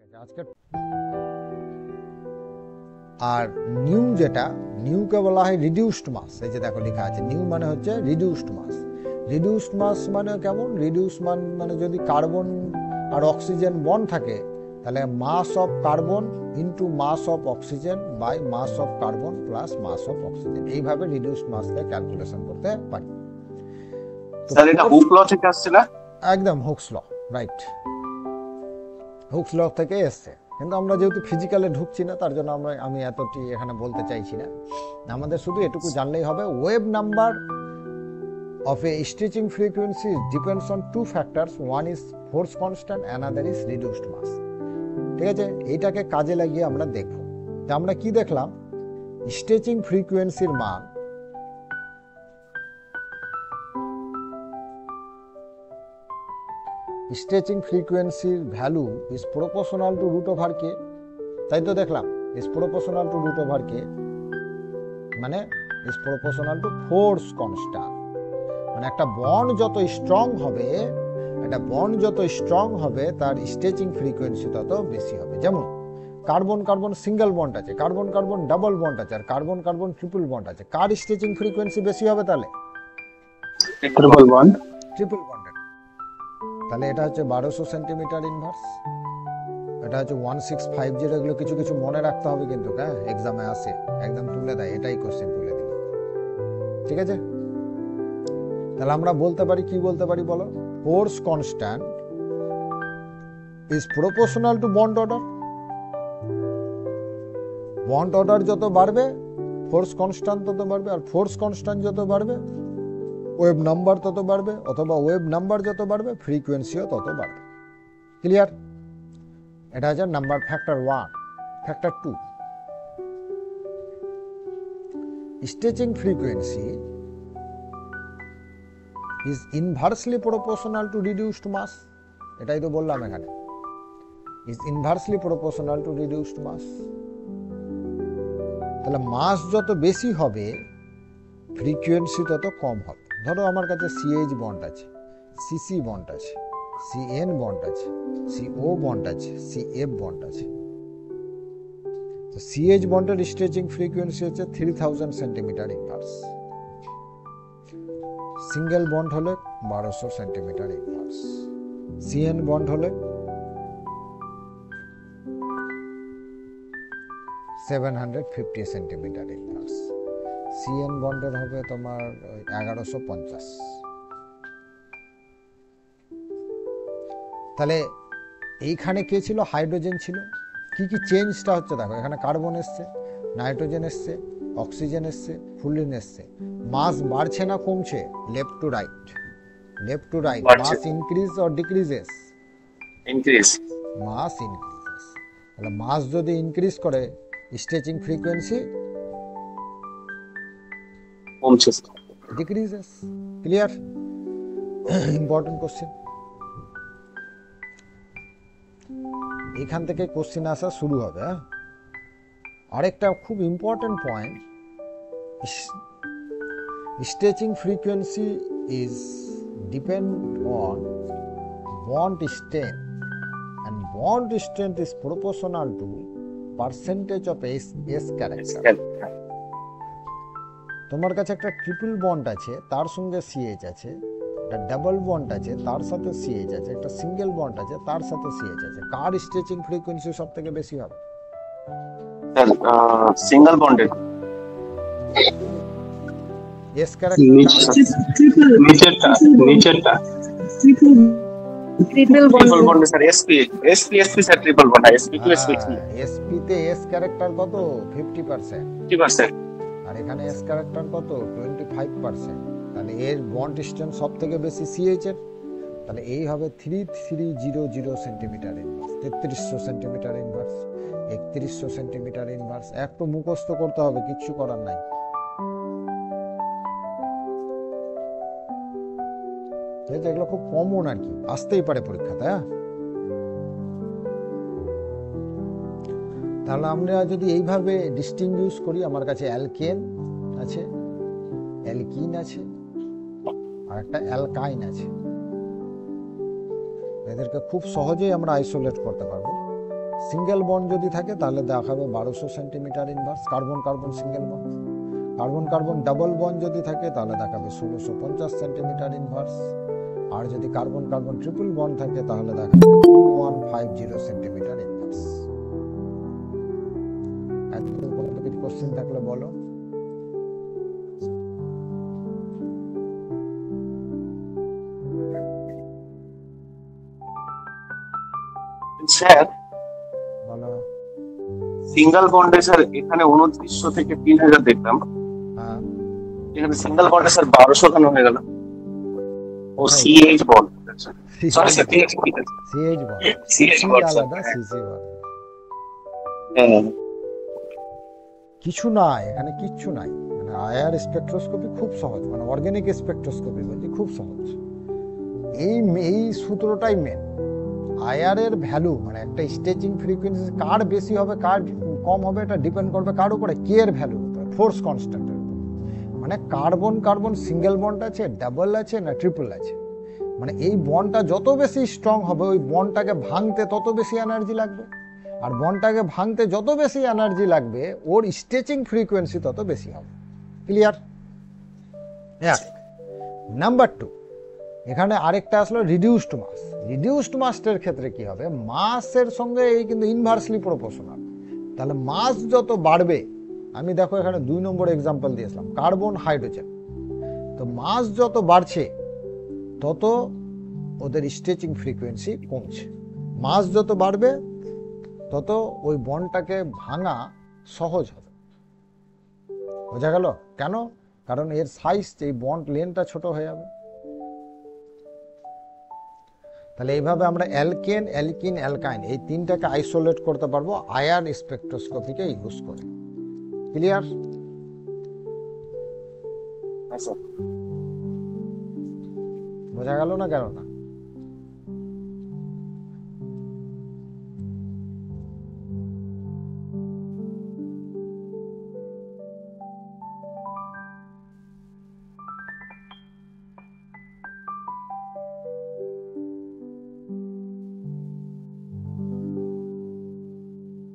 আজকে আর নিউ, যেটা নিউকে বলা হয় রিডিউসড মাস। এই যে দেখো লেখা আছে নিউ মানে হচ্ছে রিডিউসড মাস। রিডিউসড মাস মানে কেমন? রিডিউস মানে যদি কার্বন আর অক্সিজেন বন্ড থাকে তাহলে mass of carbon into mass of oxygen by mass of carbon plus mass of oxygen, এইভাবে রিডিউসড মাসকে ক্যালকুলেশন করতে পারি। স্যার এটা হুক ল থেকে আসছে না? একদম হুকস ল, রাইট, হুকস ল থেকে এসছে। কিন্তু আমরা যেহেতু ফিজিক্যালে ঢুকছি না তার জন্য আমি এতটি এখানে বলতে চাইছি না। আমাদের শুধু এটুকু জানলেই হবে, wave number of a stretching frequency depends on two factors, one is force constant, another is reduced mass। ঠিক আছে, এইটাকে কাজে লাগিয়ে আমরা দেখব। তা আমরা কি দেখলাম? স্ট্রেচিং ফ্রিকোয়েন্সির মান স্ট্রেচিং ফ্রিকোয়েন্সির value is proportional to root over k, তাই তো দেখলাম। Is proportional to root over k মানে is proportional to force constant. মানে একটা বন্ড যত স্ট্রং হবে তার স্ট্রেচিং ফ্রিকোয়েন্সি তত বেশি হবে। যেমন কার্বন কার্বন সিঙ্গেল বন্ড আছে, কার্বন কার্বন ডাবল বন্ড আছে, আর কার্বন কার্বন ট্রিপল বন্ড আছে। কার স্ট্রেচিং ফ্রিকোয়েন্সি বেশি হবে তাহলে? Triple bond. ট্রিপল বন্ডের। তাহলে এটা হচ্ছে 1200 সেন্টিমিটার ইনভার্স, এটা হচ্ছে 1650। এগুলো কিছু কিছু মনে রাখতে হবে কিন্তু, হ্যাঁ, এক্সামে আসে একদম তুলে দেয়, এটাই কোশ্চেন তুলে দিল। ঠিক আছে, তাহলে আমরা বলতে পারি, কি বলতে পারি বলো? Force constant is proportional two bond order. Bond order যত বাড়বে ফোর্স কনস্ট্যান্ট তত বাড়বে, আর ফোর্স কনস্ট্যান্ট যত বাড়বে ওয়েভ নাম্বার তত বাড়বে, অথবা ওয়েভ নাম্বার যত বাড়বে ফ্রিকোয়েন্সিও তত বাড়বে। ক্লিয়ার? এটা হচ্ছে number factor 1। Factor 2, stretching frequency is inversely proportional to reduced mass। এটাই তো বললাম এখানে, is inversely proportional to reduced mass। তাহলে মাস যত বেশি হবে ফ্রিকোয়েন্সি তত কম হবে। ধরো আমার কাছে CH বন্ড আছে, CC বন্ড আছে, CN বন্ড আছে, CO বন্ড আছে, CF বন্ড আছে। তো CH বন্ডের স্ট্রেচিং ফ্রিকোয়েন্সি হচ্ছে 3000 সেন্টিমিটার ইনভার্স। সিঙ্গেল বন্ড হলে 1200 সেন্টিমিটার ইনভার্স। CN বন্ড হলে 750 সেন্টিমিটার ইনভার্স। CN বন্ডের হবে তোমার 1150। তাহলে এইখানে কে ছিল? হাইড্রোজেন ছিল। কি কি চেঞ্জটা হচ্ছে দেখো, এখানে কার্বন এসছে, নাইট্রোজেন এসছে, অক্সিজেন এসছে, ফ্লুরিন এসছে। মাস বাড়ছে না কমছে? Left to right, left to right. Mass increase or decreases? Increase. Mass increases. তাহলে মাস যদি ইনক্রিজ করে স্ট্রেচিং ফ্রিকোয়েন্সি কমছে, ডিক্রিজেস। ক্লিয়ার? Important question. এখান থেকে কোশ্চেন আসা শুরু হবে। হ্যাঁ, আরেকটা খুব important point, stretching frequency is depend on bond strength, and bond strength is proportional to percentage of S character। তোমার কাছে একটা ট্রিপল বন্ড আছে, তার সঙ্গে CH আছে, একটা ডাবল বন্ড আছে, তার সাথে CH আছে, একটা সিঙ্গেল বন্ড আছে, তার সাথে CH আছে। কার স্ট্রেচিং ফ্রিকোয়েন্সি সব থেকে বেশি হবে? Single bonded. S ক্যারেক্টার নিচেরটা triple bond sir. SP sir triple bond. SP to SP3। SP তে S ক্যারেক্টার কত? 50%। 50%। আর এখানে S ক্যারেক্টার কত? 25%। তাহলে এর বন্ড স্ট্রেংথ সব থেকে বেশি CH এর। তাহলে এই হবে 3300 centimetre inverse, 3300 centimetre inverse, 3100 centimetre inverse. একটু মুখস্থ করতে হবে, কিচ্ছু করার নাই। এগুলো খুব কমন আর কি, আসতেই পারে পরীক্ষাতে। হ্যাঁ, তাহলে আমরা যদি এইভাবে ডিস্টিংগুইশ করি, আমার কাছে অ্যালকেন আছে, অ্যালকিন আছে, আর একটা অ্যালকাইন আছে। এদেরকে খুব সহজেই আমরা আইসোলেট করতে পারবো। সিঙ্গেল বন্ড যদি থাকে তাহলে দেখাবে 1200 centimetre inverse, carbon carbon single bond. Carbon carbon double bond যদি থাকে তাহলে দেখাবে 1650 সেন্টিমিটার ইনভার্স। আর যদি কার্বন কার্বন ট্রিপল বন্ড থাকে তাহলে দেখাবে 2150 সেন্টিমিটার ইনভার্স। এতদূর পর্যন্ত কিছু কোশ্চেন থাকলে বলো। স্যার বলো। সিঙ্গেল বন্ডে স্যার এখানে 2900 থেকে 3000 দেখলাম, হ্যাঁ, এখানে সিঙ্গেল বন্ডে স্যার 1200 কেন হয়ে গেল? ও সিএইচ বন্ড, সরি স্যার, ঠিক আছে ঠিক আছে, CH bond, CH C bond আলাদা, সিসি বন্ড। হ্যাঁ কিছু নাই এখানে, কিচ্ছু নাই। মানে আয়ার স্পেকট্রোস্কোপি খুব সহজ, মানে অর্গানিক স্পেকট্রোস্কোপি বলছি খুব সহজ। এই এই সূত্রটাই মেন। আয়ার এর ভ্যালু মানে একটা স্টেচিং ফ্রিকোয়েন্সি কার বেশি হবে কার কম হবে এটা ডিপেন্ড করবে কার উপরে, কে এর ভ্যালু উপরে, ফোর্স কনস্ট্যান্টের উপর। মানে কার্বন কার্বন সিঙ্গেল বন্ড আছে, ডাবল আছে না ট্রিপল আছে, মানে এই বন্ডটা যত বেশি স্ট্রং হবে ওই বন্ডটাকে ভাঙতে তত বেশি এনার্জি লাগবে। আর বন্ডটাকে ভাঙতে যত বেশি এনার্জি লাগবে ওর স্ট্রেচিং ফ্রিকোয়েন্সি তত বেশি হবে। ক্লিয়ার? এক নাম্বার 2, এখানে আরেকটা আসলো রিডিউসড মাস। রিডিউসড মাসের ক্ষেত্রে কি হবে, মাসের সঙ্গে এই কিন্তু ইনভার্সলি প্রপোর্শনাল। তাহলে মাস যত বাড়বে, আমি দেখো এখানে 2 নম্বর এক্সাম্পল দিয়েছিলাম কার্বন হাইড্রোজেন, তো মাস যত বাড়ছে তত ওদের স্ট্রেচিং ফ্রিকোয়েন্সি কমছে। মাস যত বাড়বে তত ওই বন্ডটাকে ভাঙা সহজ হবে। বোঝা গেল কেন? কারণ এর সাইজ, এই বন্ড লেন্থটা ছোট হয়ে যাবে। তাহলে এইভাবে আমরা অ্যালকেন, অ্যালকিন, অ্যালকাইন এই তিনটাকে আইসোলেট করতে পারবো আয়ার স্পেকট্রোস্কোপিকে ইউজ করে। ক্লিয়ার? বোঝা গেল না কেন না?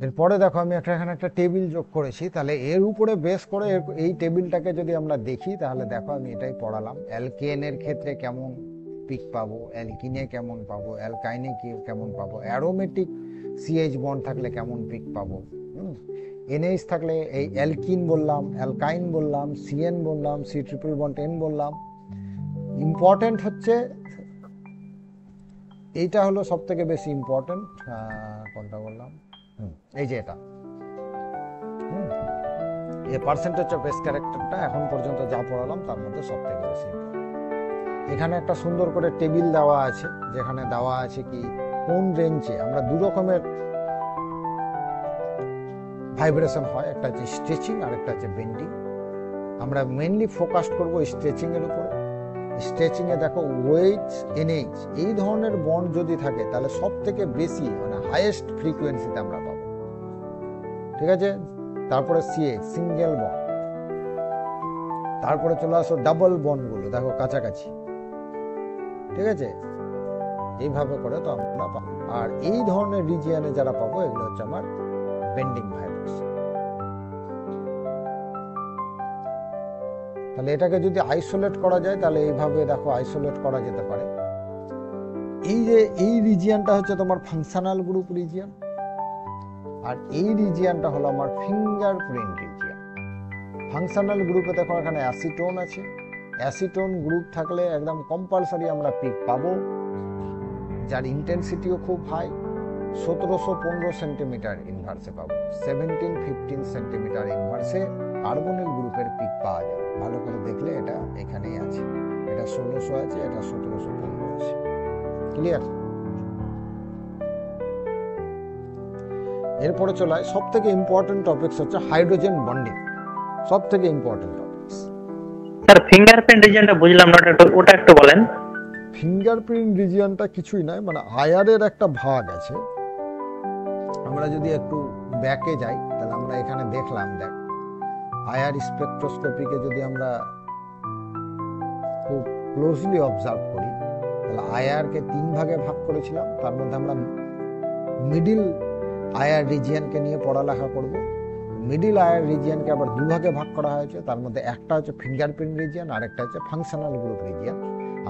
এরপরে দেখো আমি এখানে একটা টেবিল যোগ করেছি, তাহলে এর উপরে বেস করে এই টেবিলটাকে যদি আমরা দেখি তাহলে দেখো আমি এটাই পড়ালাম। অ্যালকেনের ক্ষেত্রে কেমন পিক পাবো, অ্যালকিনে কেমন পাবো, অ্যালকাইনে কেমন পাবো, অ্যারোমেটিক সিএইচ বন্ড থাকলে কেমন পিক পাবো, এনএইচ থাকলে এই অ্যালকিন বললাম, অ্যালকাইন বললাম, সিএন বললাম, সি ট্রিপল বন্ড এন বললাম। ইম্পর্টেন্ট হচ্ছে এইটা হলো সব থেকে বেশি ইম্পর্টেন্ট। কোনটা বললাম, এই যে এটা এই পার্সেন্টেজ অফ বেস ক্যারেক্টারটা এখন পর্যন্ত যা পড়ালাম তার মধ্যে সব থেকে বেশি। এখানে একটা সুন্দর করে টেবিল দেওয়া আছে, যেখানে দেওয়া আছে কি কোন রেঞ্জে আমরা 2 রকমের ভাইব্রেশন হয়, একটা হচ্ছে স্ট্রেচিং আর একটা হচ্ছে বেন্ডিং। আমরা মেইনলি ফোকাস করব স্ট্রেচিং এর উপরে। স্ট্রেচিং এ দেখো ওয়েট, এনএইচ এই ধরনের বন্ড যদি থাকে তাহলে সব থেকে বেশি মানে হাইয়েস্ট ফ্রিকোয়েন্সিতে আমরা পাবো। ঠিক আছে? তারপরে সিএ সিঙ্গেল বন্ড, তারপরে চলে আসো ডাবল বন্ডগুলো দেখো কাছাকাছি। ঠিক আছে? এইভাবে করে তো আমরা পাবো। আর এই ধরনের রিজিয়নে যারা পাবো এগুলো হচ্ছে আমার বেন্ডিং ভাইব্রেশন। তাহলে এটাকে যদি আইসোলেট করা যায় তাহলে এইভাবে দেখো আইসোলেট করা যেতে পারে। এই যে এই রিজিয়নটা হচ্ছে তোমার ফাংশনাল গ্রুপ রিজিয়ন, আর এই রিজিয়নটা হলো আমার ফিঙ্গারপ্রিন্ট রিজিয়ন। ফাংশনাল গ্রুপে দেখো এখানে অ্যাসিটোন আছে, অ্যাসিটোন গ্রুপ থাকলে একদম কম্পালসারি আমরা পিক পাবো, যার ইন্টেন্সিটিও খুব হাই। 1715 সেন্টিমিটার ইনভার্সে পাবো, 17-15 সেন্টিমিটার ইনভার্সে কার্বনিল গ্রুপের পিক পাওয়া যাবে। ভালো করে দেখলে এটা এখানেই আছে, এটা 1600 আছে, এটা 1715 আছে। ক্লিয়ার? এরপরে চলে আসে সব থেকে ইম্পর্টেন্ট টপিকস হচ্ছে হাইড্রোজেন বন্ডিং। সব থেকে ইম্পর্টেন্ট টপিকস। স্যার ফিঙ্গারপ্রিন্ট রিজিয়নটা বুঝলাম না, ওটা একটু বলেন। ফিঙ্গারপ্রিন্ট রিজিয়নটা কিছুই নয়, মানে আয়ারের একটা ভাগ আছে। আমরা যদি একটু ব্যাকে যাই তাহলে আমরা এখানে দেখলাম, দেখ আয়ার স্পেকট্রোস্কোপিকে যদি আমরা খুব ক্লোজলি অবজার্ভ করি তাহলে আয়ারকে 3 ভাগে ভাগ করেছিলাম। তার মধ্যে আমরা মিডিল আয়ার রিজিয়নকে নিয়ে পড়ালেখা করব। মিডিল আয়ার রিজিয়নকে আবার দুভাগে ভাগ করা হয়েছে, তার মধ্যে একটা হচ্ছে ফিঙ্গারপ্রিন্ট রিজিয়ন আর একটা হচ্ছে ফাংশনাল গ্রুপ রিজিয়ন।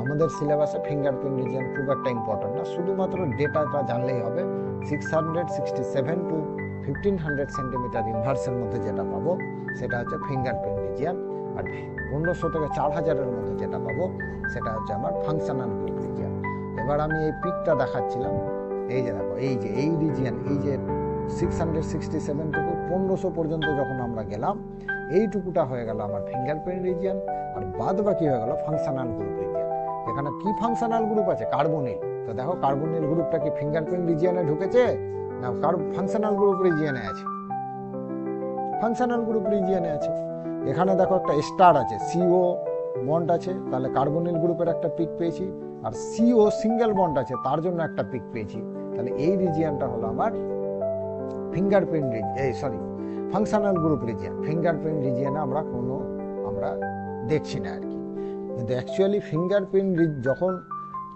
আমাদের সিলেবাসে ফিঙ্গারপ্রিন্ট রিজিয়ন খুব একটা ইম্পর্টেন্ট না, শুধুমাত্র ডেটাটা জানলেই হবে। 667 টু 1500 সেন্টিমিটার ইনভার্সের মধ্যে যেটা পাবো সেটা হচ্ছে ফিঙ্গারপ্রিন্ট রিজিয়ন, আর 1500 থেকে 4000-এর মধ্যে যেটা পাবো সেটা হচ্ছে আমার ফাংশনাল গ্রুপ রিজিয়ন। এবার আমি এই পিকটা দেখাচ্ছিলাম, এই যে দেখো, এই যে এই রিজিয়ন, এই যে 667 থেকে 1500 পর্যন্ত যখন আমরা গেলাম, এইটুকুটা হয়ে গেল আমার ফিঙ্গারপ্রিন্ট রিজিয়ন, আর বাদ বাকি হয়ে গেল ফাংশনাল গ্রুপ রিজিয়ন। এখানে কি ফাংশনাল গ্রুপ আছে? কার্বনিল। তো দেখো কার্বনিল গ্রুপটা কি ফিঙ্গারপ্রিন্ট রিজিয়নে ঢুকেছে না ফাংশনাল গ্রুপ রিজিয়নে আছে? ফাংশনাল গ্রুপ রিজিয়নে আছে। এখানে দেখো একটা স্টার আছে, সিও বন্ড আছে, তাহলে কার্বনিল গ্রুপের একটা পিক পেয়েছি, আর সিও সিঙ্গেল বন্ড আছে, তার জন্য একটা পিক পেয়েছি। তাহলে এই রিজিয়নটা হলো আমার fingerprint functional group region. Fingerprint রিজিয়নে আমরা দেখছি না আর কি। কিন্তু অ্যাকচুয়ালি ফিঙ্গারপ্রিন্ট যখন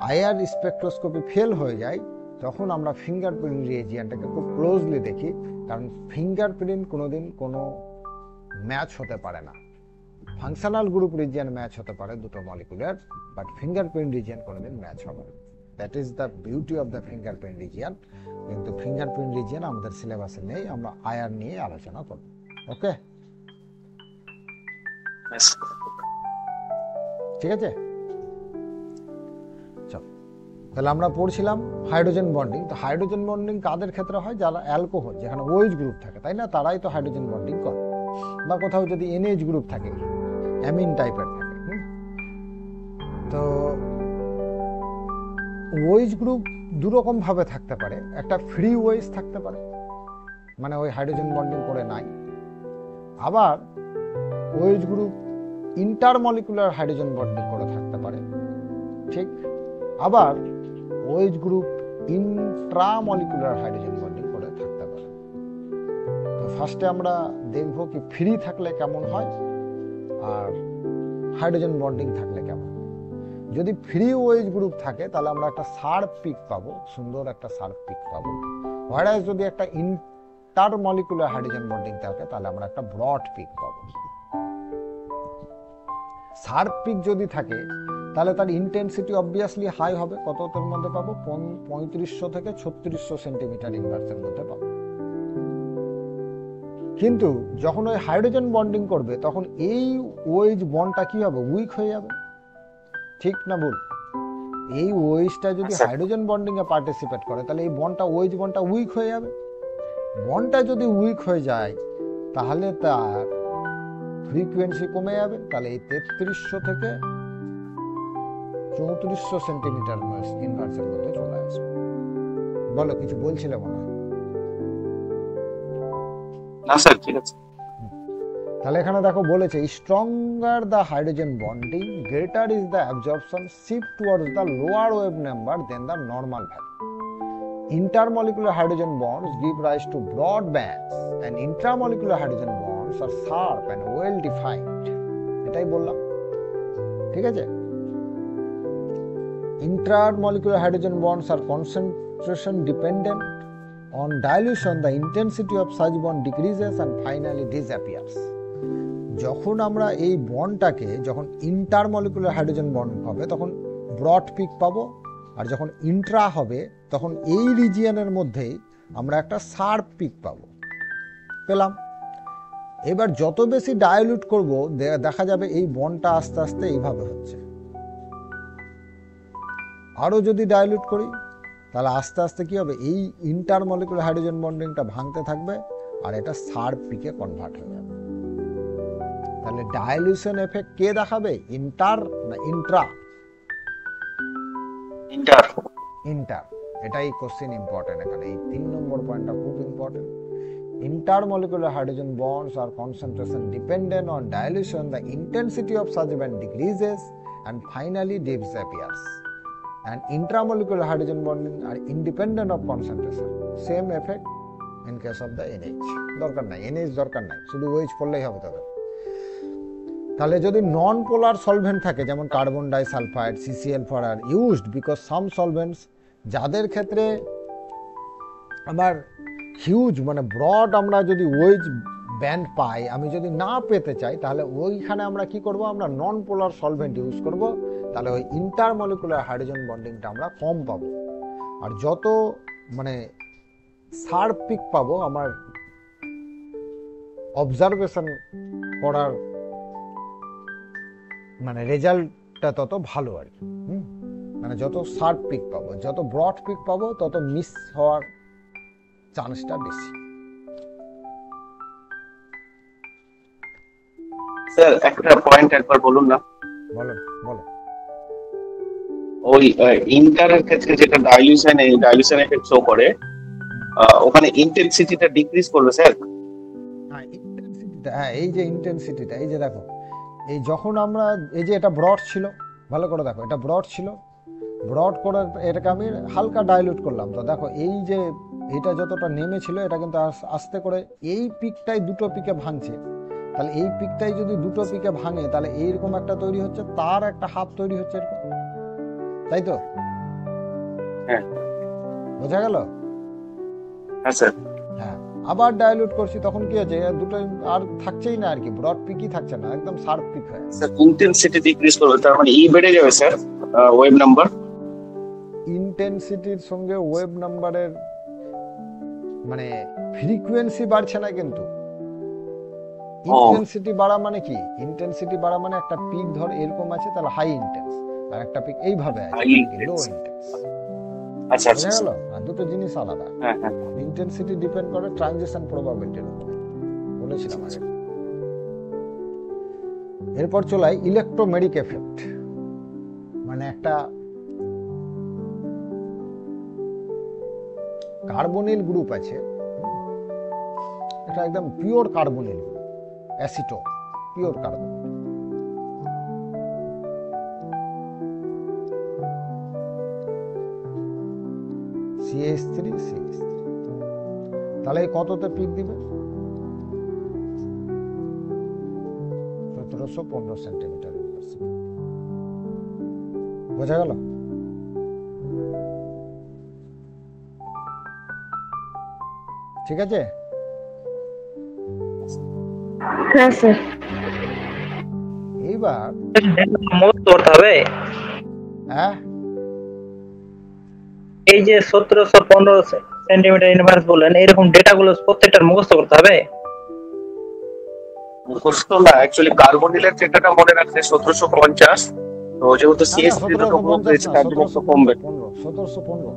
আইআর স্পেকট্রোস্কোপি ফেল হয়ে যায় তখন আমরা ফিঙ্গারপ্রিন্ট রিজিয়নটাকে খুব ক্লোজলি দেখি, কারণ ফিঙ্গারপ্রিন্ট কোনোদিন কোনো ম্যাচ হতে পারে না। ফাংশনাল গ্রুপ রিজিয়ন ম্যাচ হতে পারে দুটো মলিকুলার, বাট ফিঙ্গারপ্রিন্ট রিজিয়ন কোনোদিন ম্যাচ হবে না। That is the beauty of the fingerprint region. কিন্তু ফিঙ্গারপ্রিন্ট রিজিয়ন আমাদের সিলেবাসে নেই, আমরা আয়ার নিয়ে আলোচনা করব। ওকে, ঠিক আছে, চল তাহলে আমরা পড়ছিলাম হাইড্রোজেন বন্ডিং। তো হাইড্রোজেন বন্ডিং কাদের ক্ষেত্রে হয়? যারা অ্যালকোহল, যেখানে ওএইচ গ্রুপ থাকে, তাই না, তারাই তো হাইড্রোজেন বন্ডিং করে। বা কোথাও যদি এনএইচ গ্রুপ থাকে, অ্যামিন টাইপের থাকে। তো ওএইচ গ্রুপ দুরকম ভাবে থাকতে পারে। একটা ফ্রি ওএইচ থাকতে পারে, মানে ওই হাইড্রোজেন বন্ডিং করে নাই। আবার OH group intermolecular hydrogen bonding করে থাকতে পারে, ঠিক। আবার OH group intramolecular hydrogen bonding করে থাকতে পারে। তো ফার্স্টে আমরা দেখব কি ফ্রি থাকলে কেমন হয় আর হাইড্রোজেন বন্ডিং থাকলে কেমন। যদি ফ্রি ওএইচ গ্রুপ থাকে তাহলে আমরা একটা শার্প পিক পাবো, সুন্দর একটা শার্প পিক পাবো। হোয়ারাস যদি একটা ইন্টারমলিকুলার হাইড্রোজেন বন্ডিং থাকে তাহলে আমরা একটা ব্রড পিক পাবো। শার্প পিক যদি থাকে তাহলে তার ইন্টেন্সিটি অবভিয়াসলি হাই হবে। কতটার মধ্যে পাবো? 3500 থেকে 3600 সেন্টিমিটার ইনভার্সের মধ্যে পাবো। কিন্তু যখন ওই হাইড্রোজেন বন্ডিং করবে তখন এই ওএইচ বন্ডটা কি হবে? উইক হয়ে যাবে, ঠিক না ভুল? এই ওএইচটা যদি হাইড্রোজেন বন্ডিং এ পার্টিসিপেট করে তাহলে এই বন্ডটা ওএইচ বন্ডটা উইক হয়ে যাবে। বন্ডটা যদি উইক হয়ে যায় তাহলে তার ফ্রিকোয়েন্সি কমে যাবে। তাহলে এই 3300 থেকে 3400 সেন্টিমিটার ইনভার্সের মধ্যে চলে আসবে। বলো, কিছু বলছিলে মনে হয়? না স্যার, ঠিক আছে। তাহলে এখানে দেখো বলেছে, stronger the hydrogen bonding, greater is the absorption, shift towards the lower wave number then the normal value. Intermolecular hydrogen bonds give rise to broad bands and intramolecular hydrogen bonds are sharp and well defined. এটাই বললাম, ঠিক আছে। Intramolecular hydrogen bonds are concentration dependent. On dilution, the intensity of such bond decreases and finally disappears. যখন আমরা এই বন্ডটাকে যখন intermolecular hydrogen bond হবে তখন ব্রড পিক পাবো, আর যখন ইন্ট্রা হবে তখন এই রিজিয়নের মধ্যেই আমরা একটা শার্প পিক পাবো, পেলাম। এবার যত বেশি ডাইলিউট করব দেখা যাবে এই বন্ডটা আস্তে আস্তে এইভাবে হচ্ছে। আরো যদি ডাইলিউট করি তাহলে আস্তে আস্তে কি হবে? এই ইন্টারমলিকুলার হাইড্রোজেন বন্ডিংটা ভাঙতে থাকবে আর এটা শার্প পিকে কনভার্ট হয়ে যাবে। তাহলে ডাইলিউশন এফেক্ট কে দেখাবে? ইন্টার না ইন্ট্রা? ইন্টার। ইন্টার, এটাই কোশ্চেন ইম্পর্টেন্ট এখানে। এই 3 নম্বর পয়েন্টটা খুব important. Intermolecular hydrogen bonds are concentration dependent. On dilution, the intensity of such bond decreases and finally disappears. And intramolecular hydrogen bonding are independent of concentration. Same effect in case of the NH. দরকার নাই, NH দরকার নাই, শুধু OH পড়লেই হবে তাদের। তাহলে যদি নন পোলার সলভেন্ট থাকে যেমন কার্বন ডাইসালফাইড, CCl4 আর ইউজড বিকজ সাম সলভেন্টস, যাদের ক্ষেত্রে আবার হিউজ মানে ব্রড আমরা যদি ওয়েজ ব্যান্ড পাই, আমি যদি না পেতে চাই তাহলে ওইখানে আমরা কি করব, আমরা নন পোলার সলভেন্ট ইউজ করব, তাহলে ওই ইন্টারমলিকুলার হাইড্রোজেন বন্ডিংটা আমরা কম পাবো। আর যত মানে শার্প পিক পাবো, আমার অবজারভেশন করার মানে রেজাল্টটা তত ভালো আর কি। মানে যত শার্প পিক পাবো, যত ব্রড পিক পাবো, তত মিস হওয়ার চান্সটা বেশি। স্যার একটা পয়েন্ট একবার বলুন না। বলো বলো। ওই ইন্টারের ক্ষেত্রে যেটা ডাইলিউশন এফেক্ট শো করে, ওখানে ইন্টেন্সিটিটা ডিক্রিজ করবে স্যার। হ্যাঁ ইন্টেন্সিটিটা, হ্যাঁ এই যে ইন্টেন্সিটিটা, এই যে দেখো, এই যখন আমরা এই যে এটা ব্রড ছিল, ভালো করে দেখো, এটা ব্রড ছিল, ব্রড করে এটাকে আমি হালকা ডাইলুট করলাম, তো দেখো এই যে এটা যতটা নেমেছিল এটা কিন্তু আস্তে করে এই পিকটাই দুটো পিকে ভাঙছে। তাহলে এই পিকটাই যদি দুটো পিকে ভাঙে তাহলে এইরকম একটা তৈরি হচ্ছে, তার একটা হাফ তৈরি হচ্ছে এরকম, তাই তো? হ্যাঁ বোঝা গেল? হ্যাঁ স্যার। হ্যাঁ, আবার ডাইলুট করছি, তখন কি হচ্ছে, দুটো আর থাকছেই না আর কি, ব্রড পিকই থাকছে না, একদম শার্প পিক হয়। স্যার ইন্টেন্সিটি ডিক্রিজ করবে, তার মানে ই বেড়ে যাবে স্যার, ওয়েভ নাম্বার। ইন্টেন্সিটির সঙ্গে ওয়েভ নাম্বারের মানে ফ্রিকোয়েন্সি বাড়ছে না কিন্তু। ইন্টেন্সিটি বাড়া মানে কি, ইন্টেন্সিটি বাড়া মানে একটা পিক ধর এরকম আছে তাহলে হাই ইন্টেন্স, আর একটা পিক এইভাবে আছে লো ইন্টেন্স। আচ্ছা বুঝা গেল? আর দুটো জিনিস আলাদা। হ্যাঁ হ্যাঁ। ইন্টেন্সিটি ডিপেন্ড করে ট্রানজিশন প্রবাবিলিটির উপর, বলেছিলাম আগে। এরপর চলাই ইলেকট্রোমেরিক এফেক্ট, মানে একটা কার্বনিল গ্রুপ আছে, এটা একদম pure carbonyl group, aceto, pure carbon. CH3 তাহলে কততে পিক দিবে? 1715 সেন্টিমিটার। বোঝা গেল? ঠিক আছে। হ্যাঁ স্যার। এইবার মুখস্থ করতে হবে। হ্যাঁ এই যে 1715 সেন্টিমিটার ইনভার্স বলেন, এরকম ডেটাগুলো প্রত্যেকটার মুখস্থ করতে হবে। মুখস্থ না, অ্যাকচুয়ালি কার্বনিলের ডেটাটা মনে রাখতে 1750, তো যেহেতু CH3 দুটো গ্রুপ রয়েছে তার জন্য একটু কমবে। 1715।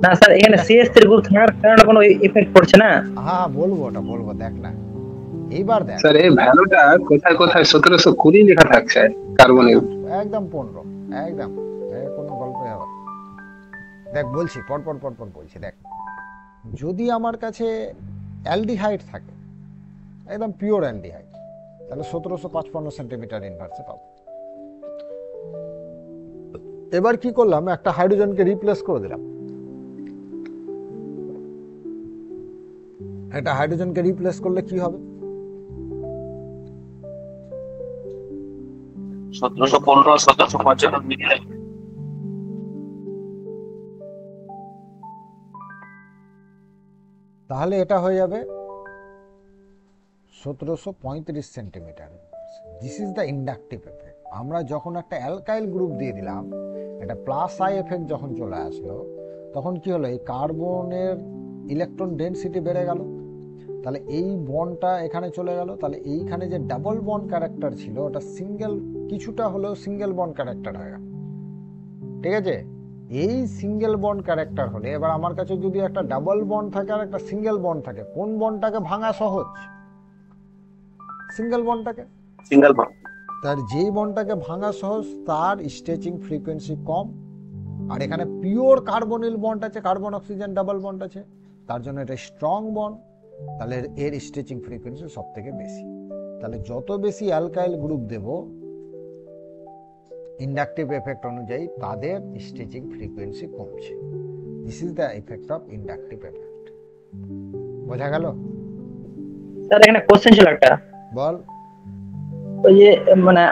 না স্যার, এখানে CH3 গ্রুপ থাকার কারণে কোনো ইফেক্ট পড়ছে না। হ্যাঁ বলবো, ওটা বলবো, দেখ না এইবার দেখ। স্যার এই ভ্যালুটা কোথায় কোথায় 1720 লেখা থাকছে কার্বনিল। একদম 15, একদম কোনো গল্পই হবে। দেখ বলছি, পরপর বলছি, দেখ যদি আমার কাছে অ্যালডিহাইড থাকে, একদম পিওর অ্যালডিহাইড, তাহলে 1755 সেন্টিমিটার ইনভার্সে পাবো। এবার কি করলাম, একটা হাইড্রোজেনকে রিপ্লেস করে দিলাম, একটা হাইড্রোজেনকে রিপ্লেস করলে কি হবে? 1715 1755 মিলে তাহলে এটা হয়ে যাবে 1735 centimetre. This is the inductive effect. আমরা যখন একটা অ্যালকাইল গ্রুপ দিয়ে দিলাম, একটা প্লাস আই এফেক্ট যখন চলে আসলো, তখন কি হলো, এই কার্বনের ইলেকট্রন ডেনসিটি বেড়ে গেল, তাহলে এই বন্ডটা এখানে চলে গেল, তাহলে এইখানে যে ডাবল বন্ড ক্যারেক্টার ছিল ওটা সিঙ্গেল, কিছুটা হলেও সিঙ্গেল বন্ড ক্যারেক্টার হয়ে গেল। ঠিক আছে, এই সিঙ্গেল বন্ড ক্যারেক্টার হলে এবার আমার কাছে যদি একটা ডাবল বন্ড থাকে আর একটা সিঙ্গেল বন্ড থাকে, কোন বন্ডটাকে ভাঙা সহজ? সিঙ্গেল বন্ডটাকে। সিঙ্গেল বন্ড, তার যেই বন্ডটাকে ভাঙা সহজ তার স্ট্রেচিং ফ্রিকোয়েন্সি কম, আর এখানে পিওর কার্বনিল বন্ড আছে, কার্বন অক্সিজেন ডাবল বন্ড আছে, তার জন্য এটা স্ট্রং বন্ড, তাহলে এর স্ট্রেচিং ফ্রিকোয়েন্সি সব থেকে বেশি। তাহলে যত বেশি অ্যালকাইল গ্রুপ দেব ইন্ডাকটিভ এফেক্ট অনুযায়ী তাদের স্ট্রেচিং ফ্রিকোয়েন্সি কমছে। This is the effect of inductive effect. বোঝা গেল? স্যার এখানে কোশ্চেন ছিল একটা, বল। ওই যে মানে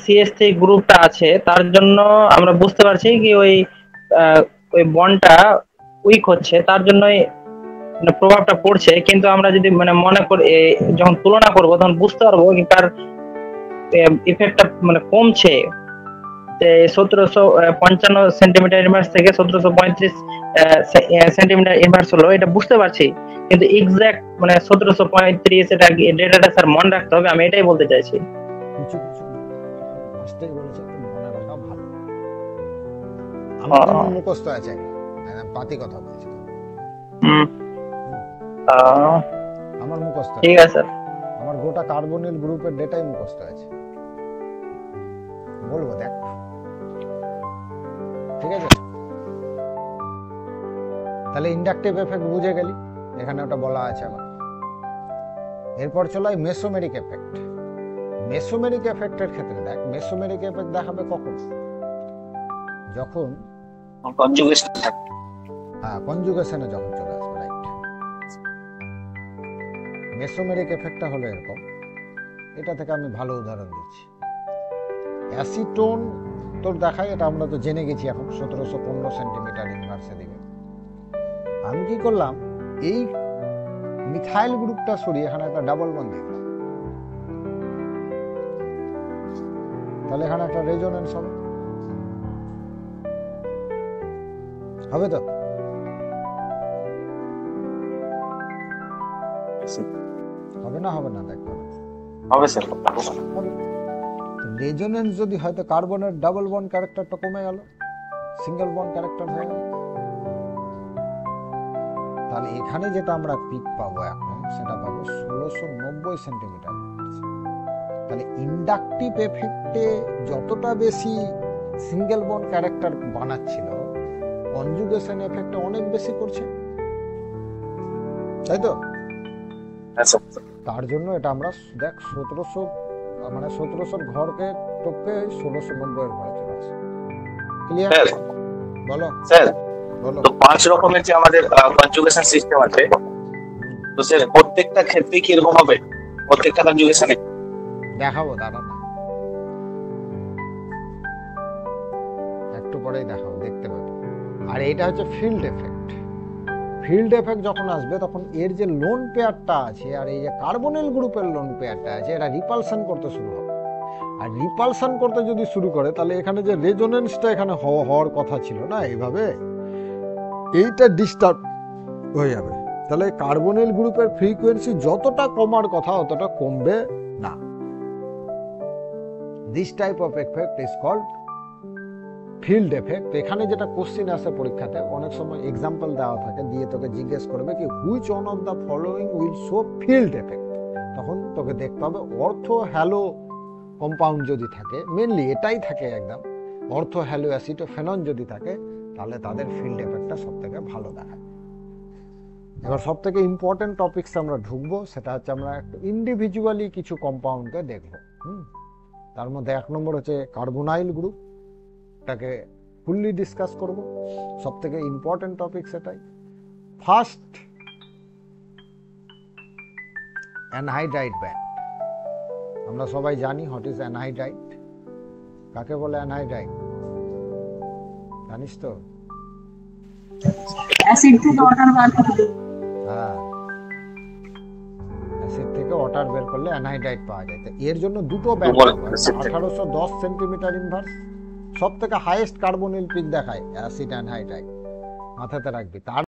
CH3 গ্রুপটা আছে তার জন্য আমরা বুঝতে পারছি কি ওই ওই বন্ডটা উইক হচ্ছে, তার জন্যই মানে প্রভাবটা পড়ছে। কিন্তু আমরা যদি মানে মনে করি যখন তুলনা করব তখন বুঝতে পারবো কি তার ইফেক্টটা মানে কমছে। 1755 সেন্টিমিটার ইনভার্স থেকে 1735 সেন্টিমিটার ইনভার্স হলো, এটা বুঝতে পারছি। কিন্তু এক্সাক্ট মানে 1735 এটা ডেটাটা স্যার মনে রাখতে হবে, আমি এটাই বলতে চাইছি। কিছু কিছু ফার্স্টেই বলেছে তো মনে রাখা ভালো। আমার যেমন মুখস্থ আছে, একদম পাতি কথা বলছি, হুম, আহ, আমার মুখস্থ ঠিক আছে। আছে স্যার। আমার গোটা কার্বনিল গ্রুপের ডেটাই মুখস্থ আছে, বলবো দেখ, ঠিক আছে? তাহলে ইন্ডাকটিভ এফেক্ট বুঝে গেলি, এখানে ওটা বলা আছে আমার। এরপর চলো মেসোমেরিক এফেক্ট। মেসোমেরিক এফেক্টের ক্ষেত্রে দেখ, মেসোমেরিক এফেক্ট দেখাবে কখন? যখন কনজুগেশন থাকে। হ্যাঁ, কনজুগেশনে যখন চলে আসবে, রাইট। মেসোমেরিক এফেক্টটা হলো এরকম, এটা থেকে আমি ভালো উদাহরণ দিচ্ছি। অ্যাসিটোন তোর দেখায়, এটা আমরা তো জেনে গেছি এখন 1715 সেন্টিমিটার ইনভার্সে দিকে। আমি কি করলাম, এই মিথাইল গ্রুপটা সরিয়ে এখানে একটা ডাবল বন্ড দিলাম, তাহলে এখানে একটা রেজোনেন্স হবে, হবে তো? হবে না? হবে না? দেখতে হবে। হবে স্যার। রেজোনেন্স যদি হয় তো কার্বনের ডাবল বন্ড ক্যারেক্টারটা কমে গেল, সিঙ্গেল বন্ড ক্যারেক্টার হয়ে গেল। তাহলে এখানে যেটা আমরা পিক পাবো এখন, সেটা পাবো 1690 সেন্টিমিটার। তাহলে ইন্ডাকটিভ এফেক্টে যতটা বেশি সিঙ্গেল বন্ড ক্যারেক্টার বানাচ্ছিল, কনজুগেশন এফেক্টে অনেক বেশি করছে, তাই তো? হ্যাঁ স্যার। তার জন্য এটা আমরা দেখ 1700 মানে 1700 ঘরকে টপকে 1690 ঘরে চলে আসে। ক্লিয়ার? স্যার বলো স্যার, বলো। তো 5 রকমের যে আমাদের কনজুগেশন সিস্টেম আছে, তো স্যার প্রত্যেকটা ক্ষেত্রে কি এরকম হবে? প্রত্যেকটা কনজুগেশনে দেখাবো, দাঁড়া না, একটু পরেই দেখাবো, দেখতে পাবো। আর এটা হচ্ছে ফিল্ড এফেক্ট। ফিল্ড এফেক্ট যখন আসবে তখন এর যে লোন পেয়ারটা আছে আর এই যে কার্বনিল গ্রুপের লোন পেয়ারটা আছে, এটা রিপালশন করতে শুরু হবে। আর রিপালশন করতে যদি শুরু করে, তাহলে এখানে যে রেজোনেন্সটা এখানে হওয়ার কথা ছিল না এইভাবে, এইটা ডিস্টার্ব হয়ে যাবে। তাহলে কার্বনিল গ্রুপের ফ্রিকোয়েন্সি যতটা কমার কথা অতটা কমবে না। This type of effect is called field effect. এখানে যেটা কোশ্চিন আসে পরীক্ষাতে, অনেক সময় এক্সাম্পল দেওয়া থাকে, দিয়ে তোকে জিজ্ঞেস করবে কি which one of the following will show field effect. তখন তোকে দেখতে হবে অর্থো হ্যালো কম্পাউন্ড যদি থাকে, মেনলি এটাই থাকে একদম, অর্থো হ্যালো অ্যাসিটোফেনন যদি থাকে, তাহলে তাদের ফিল্ড এফেক্টটা সব থেকে ভালো দেখায়। এবার সব থেকে ইম্পর্টেন্ট টপিকস আমরা ঢুকবো, সেটা হচ্ছে আমরা একটু ইন্ডিভিজুয়ালি কিছু কম্পাউন্ডকে দেখবো। তার মধ্যে 1 নম্বর হচ্ছে কার্বনাইল গ্রুপ, এটাকে ফুললি ডিসকাস করব। সব থেকে ইম্পর্টেন্ট টপিক সেটাই। First, anhydride band. আমরা সবাই জানি হোয়াট ইজ অ্যানহাইড্রাইট, কাকে বলে অ্যানহাইড্রাইট, জানিস তো? অ্যাসিড থেকে ওয়াটার বার করতে। হ্যাঁ, অ্যাসিড থেকে ওয়াটার বের করলে অ্যানহাইড্রাইট পাওয়া যায়। তো এর জন্য দুটো ব্যান্ড, 1810 সেন্টিমিটার ইনভার্স, সব থেকে হাইয়েস্ট কার্বনিল পিক দেখায় অ্যাসিড অ্যানহাইড্রাইট, মাথাতে রাখবি। তার